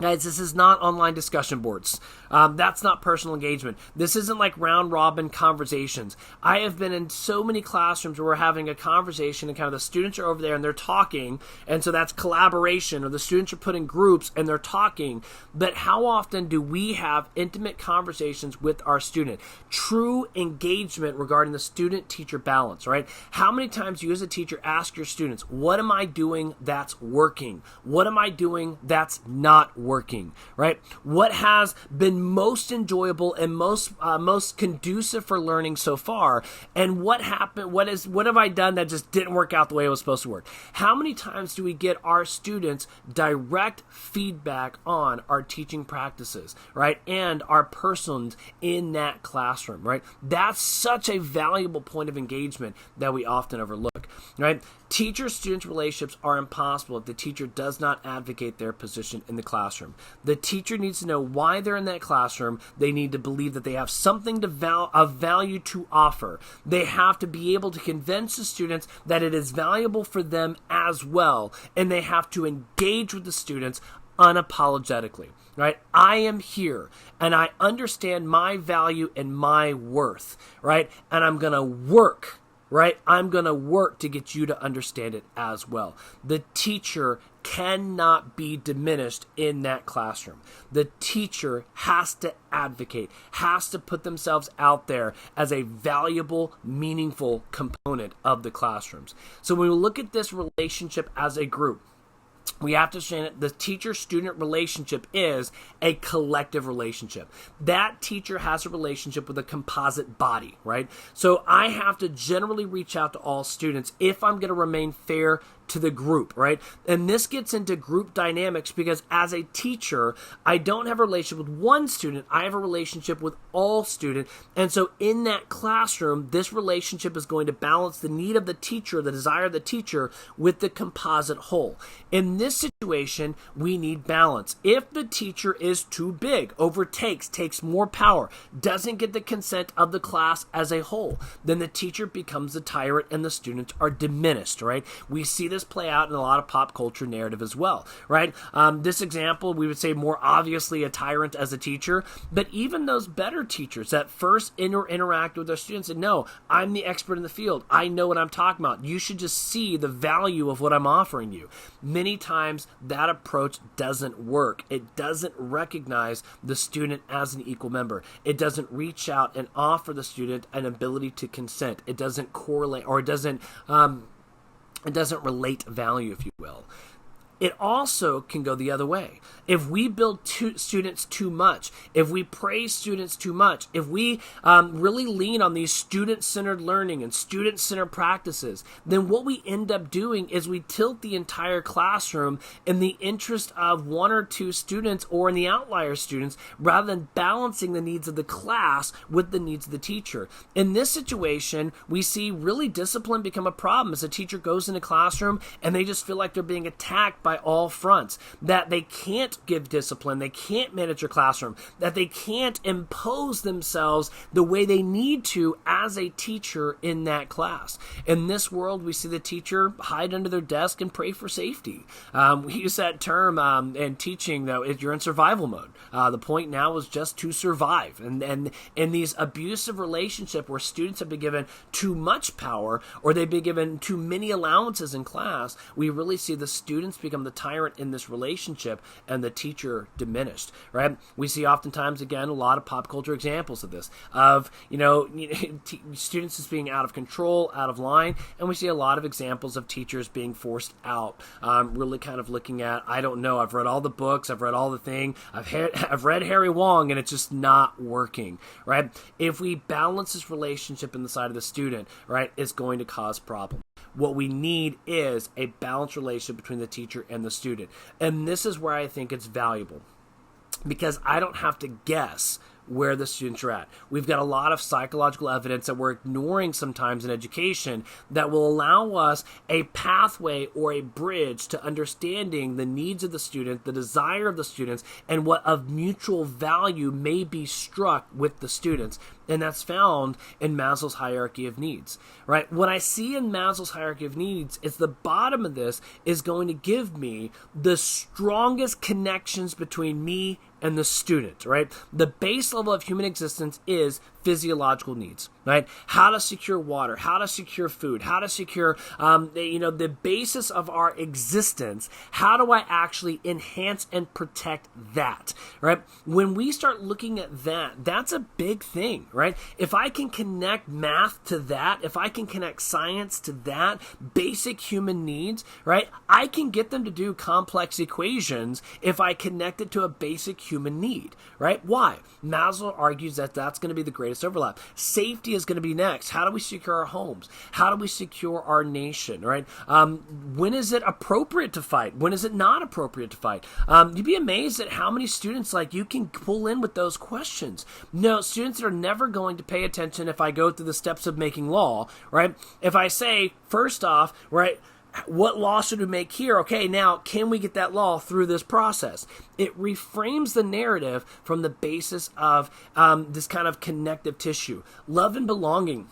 Guys, this is not online discussion boards. That's not personal engagement. This isn't like round-robin conversations. I have been in so many classrooms where we're having a conversation and kind of the students are over there and they're talking, and so that's collaboration, or the students are put in groups and they're talking. But how often do we have intimate conversations with our student? True engagement regarding the student-teacher balance, right? How many times do you as a teacher ask your students, what am I doing that's working? What am I doing that's not working, right? What has been most enjoyable and most conducive for learning so far, and what happened? What have I done that just didn't work out the way it was supposed to work? How many times do we get our students direct feedback on our teaching practices, right, and our persons in that classroom, right? That's such a valuable point of engagement that we often overlook, right? Teacher-student relationships are impossible if the teacher does not advocate their position in the classroom. The teacher needs to know why they're in that classroom. They need to believe that they have something of value to offer. They have to be able to convince the students that it is valuable for them as well, and they have to engage with the students unapologetically, right? I am here, and I understand my value and my worth, right? And I'm going to work, right? I'm going to work to get you to understand it as well. The teacher cannot be diminished in that classroom. The teacher has to advocate, has to put themselves out there as a valuable, meaningful component of the classrooms. So when we look at this relationship as a group, we have to understand that the teacher-student relationship is a collective relationship. That teacher has a relationship with a composite body, right? So I have to generally reach out to all students if I'm going to remain fair to the group, right? And this gets into group dynamics because as a teacher, I don't have a relationship with one student. I have a relationship with all students. And so in that classroom, this relationship is going to balance the need of the teacher, the desire of the teacher, with the composite whole. In this situation, we need balance. If the teacher is too big, overtakes, takes more power, doesn't get the consent of the class as a whole, then the teacher becomes the tyrant and the students are diminished, right? We see this play out in a lot of pop culture narrative as well, right? This example, we would say more obviously a tyrant as a teacher, but even those better teachers that first interact with their students and no, I'm the expert in the field. I know what I'm talking about. You should just see the value of what I'm offering you. Many times that approach doesn't work. It doesn't recognize the student as an equal member. It doesn't reach out and offer the student an ability to consent. It doesn't correlate, or it doesn't relate value, if you will. It also can go the other way. If we build students too much, if we praise students too much, if we really lean on these student-centered learning and student-centered practices, then what we end up doing is we tilt the entire classroom in the interest of one or two students or in the outlier students rather than balancing the needs of the class with the needs of the teacher. In this situation, we see really discipline become a problem as a teacher goes in a classroom and they just feel like they're being attacked by all fronts, that they can't give discipline, they can't manage their classroom, that they can't impose themselves the way they need to as a teacher in that class. In this world, we see the teacher hide under their desk and pray for safety. We use that term in teaching, though, if you're in survival mode. The point now is just to survive. And in these abusive relationships where students have been given too much power or they've been given too many allowances in class, we really see the students become become the tyrant in this relationship and the teacher diminished, right? We see oftentimes, again, a lot of pop culture examples of this, of, students as being out of control, out of line, and we see a lot of examples of teachers being forced out, really kind of looking at, I don't know, I've read all the books, I've read all the thing, I've read Harry Wong, and it's just not working, right? If we balance this relationship in the side of the student, right, it's going to cause problems. What we need is a balanced relationship between the teacher and the student. And this is where I think it's valuable, because I don't have to guess where the students are at. We've got a lot of psychological evidence that we're ignoring sometimes in education that will allow us a pathway or a bridge to understanding the needs of the student, the desire of the students, and what of mutual value may be struck with the students. And that's found in Maslow's hierarchy of needs, right? What I see in Maslow's hierarchy of needs is the bottom of this is going to give me the strongest connections between me and the student, right? The base level of human existence is physiological needs, right? How to secure water, how to secure food, how to secure, the basis of our existence. How do I actually enhance and protect that, right? When we start looking at that, that's a big thing, right? If I can connect math to that, if I can connect science to that, basic human needs, right? I can get them to do complex equations if I connect it to a basic human need, right? Why? Maslow argues that that's going to be the greatest overlap. Safety is going to be next. How do we secure our homes? How do we secure our nation, right? When is it appropriate to fight? When is it not appropriate to fight? You'd be amazed at how many students you can pull in with those questions. No, students that are never going to pay attention if I go through the steps of making law, right? If I say, first off, right, what law should we make here? Okay, now, can we get that law through this process? It reframes the narrative from the basis of this kind of connective tissue. Love and belonging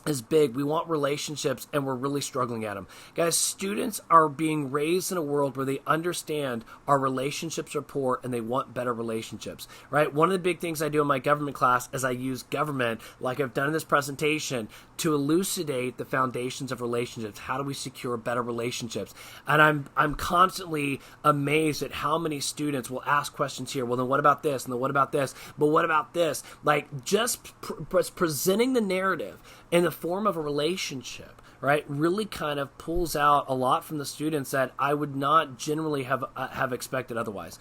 is big. We want relationships, and we're really struggling at them. Guys, students are being raised in a world where they understand our relationships are poor and they want better relationships, right? One of the big things I do in my government class is I use government, like I've done in this presentation, to elucidate the foundations of relationships. How do we secure better relationships? And I'm constantly amazed at how many students will ask questions here. Well, then what about this? And then what about this? But what about this? Just presenting the narrative in the form of a relationship, right, really kind of pulls out a lot from the students that I would not generally have expected otherwise.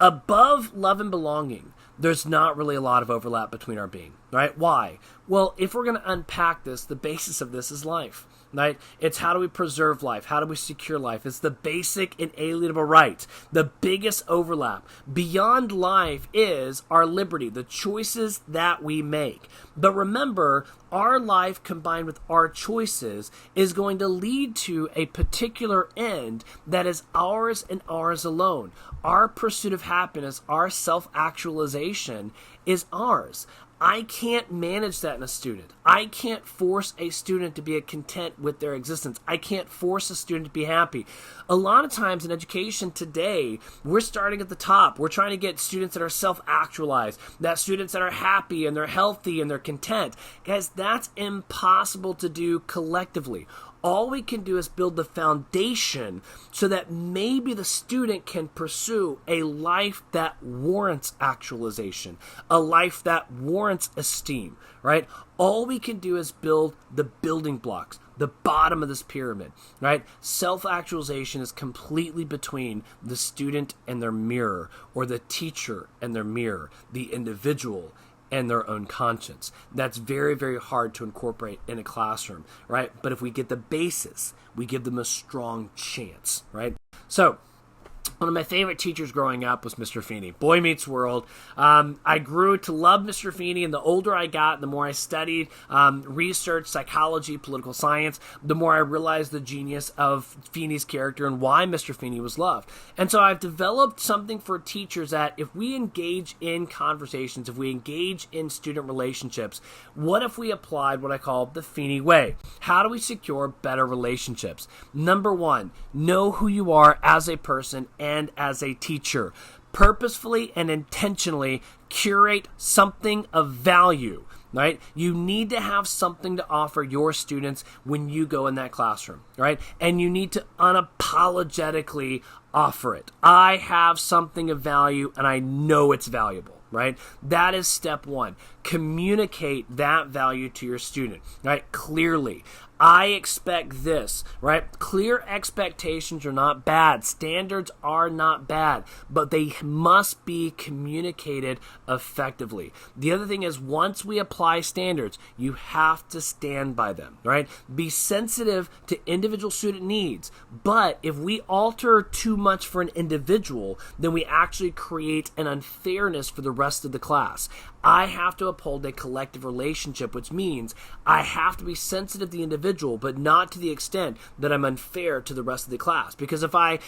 Above love and belonging, there's not really a lot of overlap between our being, right? Why? Well, if we're going to unpack this, the basis of this is life, right? It's how do we preserve life? How do we secure life? It's the basic inalienable right. The biggest overlap beyond life is our liberty, the choices that we make. But remember, our life combined with our choices is going to lead to a particular end that is ours and ours alone. Our pursuit of happiness, our self-actualization is ours. I can't manage that in a student. I can't force a student to be content with their existence. I can't force a student to be happy. A lot of times in education today, we're starting at the top. We're trying to get students that are self-actualized, that students that are happy and they're healthy and they're content. Guys, that's impossible to do collectively. All we can do is build the foundation so that maybe the student can pursue a life that warrants actualization, a life that warrants esteem, right? All we can do is build the building blocks, the bottom of this pyramid, right? Self-actualization is completely between the student and their mirror, or the teacher and their mirror, the individual and their own conscience. That's very, very hard to incorporate in a classroom, right? But if we get the basis, we give them a strong chance, right? So, one of my favorite teachers growing up was Mr. Feeney. Boy Meets World. I grew to love Mr. Feeney, and the older I got, the more I studied research, psychology, political science, the more I realized the genius of Feeney's character and why Mr. Feeney was loved. And so I've developed something for teachers that if we engage in conversations, if we engage in student relationships, what if we applied what I call the Feeney way? How do we secure better relationships? Number one, know who you are as a person and as a teacher. Purposefully and intentionally curate something of value, right? You need to have something to offer your students when you go in that classroom, right? And you need to unapologetically offer it. I have something of value and I know it's valuable, right? That is step one. Communicate that value to your student, right? Clearly. I expect this, right? Clear expectations are not bad. Standards are not bad, but they must be communicated effectively. The other thing is, once we apply standards, you have to stand by them, right? Be sensitive to individual student needs, but if we alter too much for an individual, then we actually create an unfairness for the rest of the class. I have to uphold a collective relationship, which means I have to be sensitive to the individual, but not to the extent that I'm unfair to the rest of the class. Because if I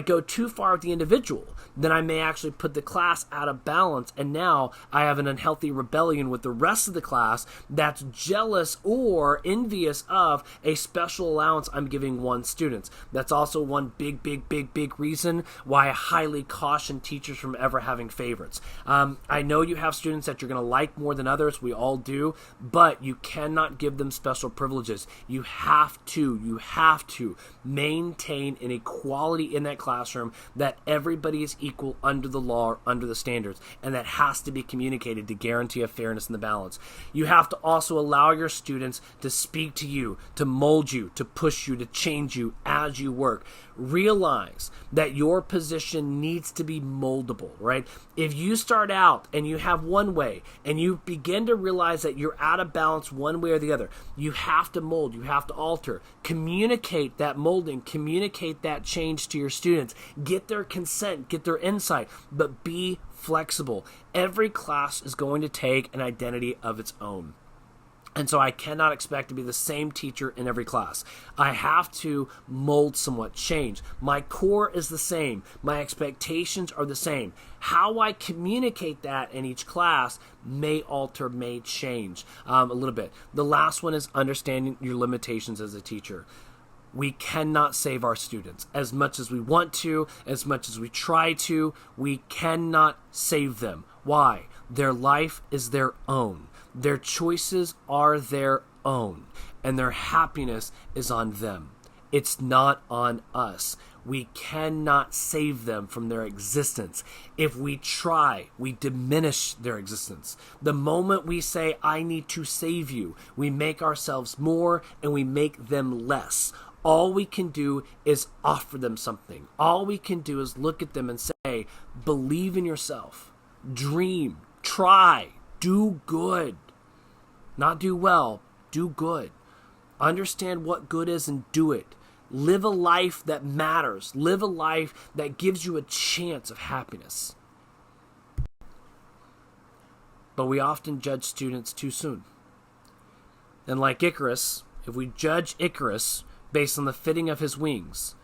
go too far with the individual, then I may actually put the class out of balance, and now I have an unhealthy rebellion with the rest of the class that's jealous or envious of a special allowance I'm giving one student. That's also one big reason why I highly caution teachers from ever having favorites. I know you have students that you're going to like more than others. We all do, but you cannot give them special privileges. You have to maintain an equality in that classroom, that everybody is equal under the law or under the standards, and that has to be communicated to guarantee a fairness in the balance. You have to also allow your students to speak to you, to mold you, to push you, to change you as you work. Realize that your position needs to be moldable, right? If you start out and you have one way and you begin to realize that you're out of balance one way or the other, you have to mold, you have to alter. Communicate that molding, communicate that change to your students. Get their consent, get their insight, but be flexible. Every class is going to take an identity of its own. And so I cannot expect to be the same teacher in every class. I have to mold somewhat, change. My core is the same. My expectations are the same. How I communicate that in each class may alter, may change a little bit. The last one is understanding your limitations as a teacher. We cannot save our students. As much as we want to, as much as we try to, we cannot save them. Why? Their life is their own. Their choices are their own, and their happiness is on them. It's not on us. We cannot save them from their existence. If we try, we diminish their existence. The moment we say, I need to save you, we make ourselves more and we make them less. All we can do is offer them something. All we can do is look at them and say, believe in yourself, dream, try, do good. Not do well, do good. Understand what good is and do it. Live a life that matters. Live a life that gives you a chance of happiness. But we often judge students too soon. And like Icarus, if we judge Icarus based on the fitting of his wings,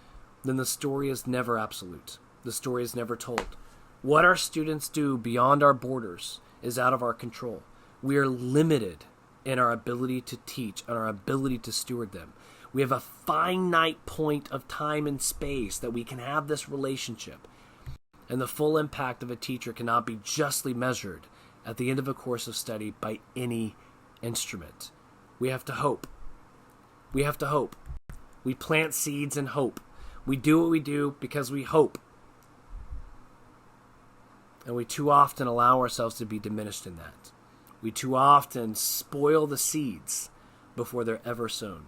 then the story is never absolute. The story is never told. What our students do beyond our borders is out of our control. We are limited in our ability to teach and our ability to steward them. We have a finite point of time and space that we can have this relationship. And the full impact of a teacher cannot be justly measured at the end of a course of study by any instrument. We have to hope. We have to hope. We plant seeds in hope. We do what we do because we hope. And we too often allow ourselves to be diminished in that. We too often spoil the seeds before they're ever sown.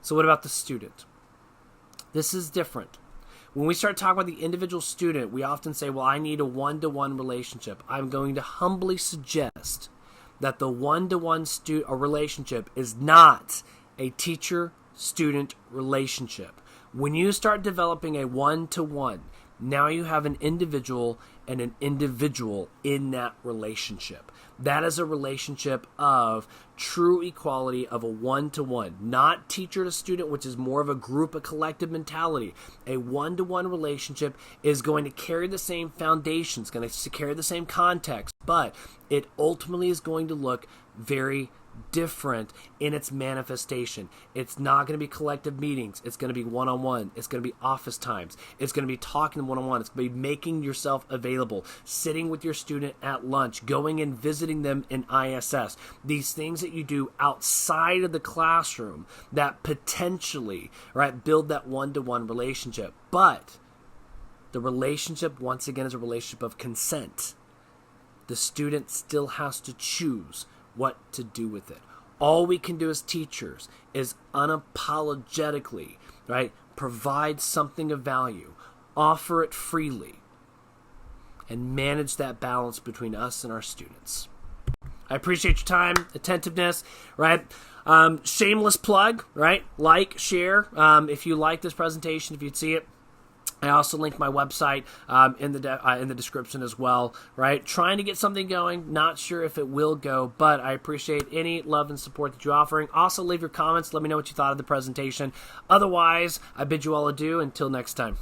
So what about the student? This is different. When we start talking about the individual student, we often say, well, I need a one-to-one relationship. I'm going to humbly suggest that the one-to-one relationship is not a teacher-student relationship. When you start developing a one-to-one, now you have an individual and an individual in that relationship. That is a relationship of true equality of a one-to-one, not teacher to student, which is more of a group, a collective mentality. A one-to-one relationship is going to carry the same foundations, going to carry the same context, but it ultimately is going to look very different in its manifestation. It's not going to be collective meetings. It's going to be one-on-one. It's going to be office times. It's going to be talking one-on-one. It's going to be making yourself available, sitting with your student at lunch, going and visiting them in ISS. These things that you do outside of the classroom that potentially, right, build that one-to-one relationship. But the relationship, once again, is a relationship of consent. The student still has to choose what to do with it. All we can do as teachers is unapologetically, right, provide something of value, offer it freely, and manage that balance between us and our students. I appreciate your time, attentiveness, right? Shameless plug, right? Like, share, if you like this presentation, if you'd see it. I also linked my website in the description as well, right? Trying to get something going, not sure if it will go, but I appreciate any love and support that you're offering. Also, leave your comments. Let me know what you thought of the presentation. Otherwise, I bid you all adieu until next time.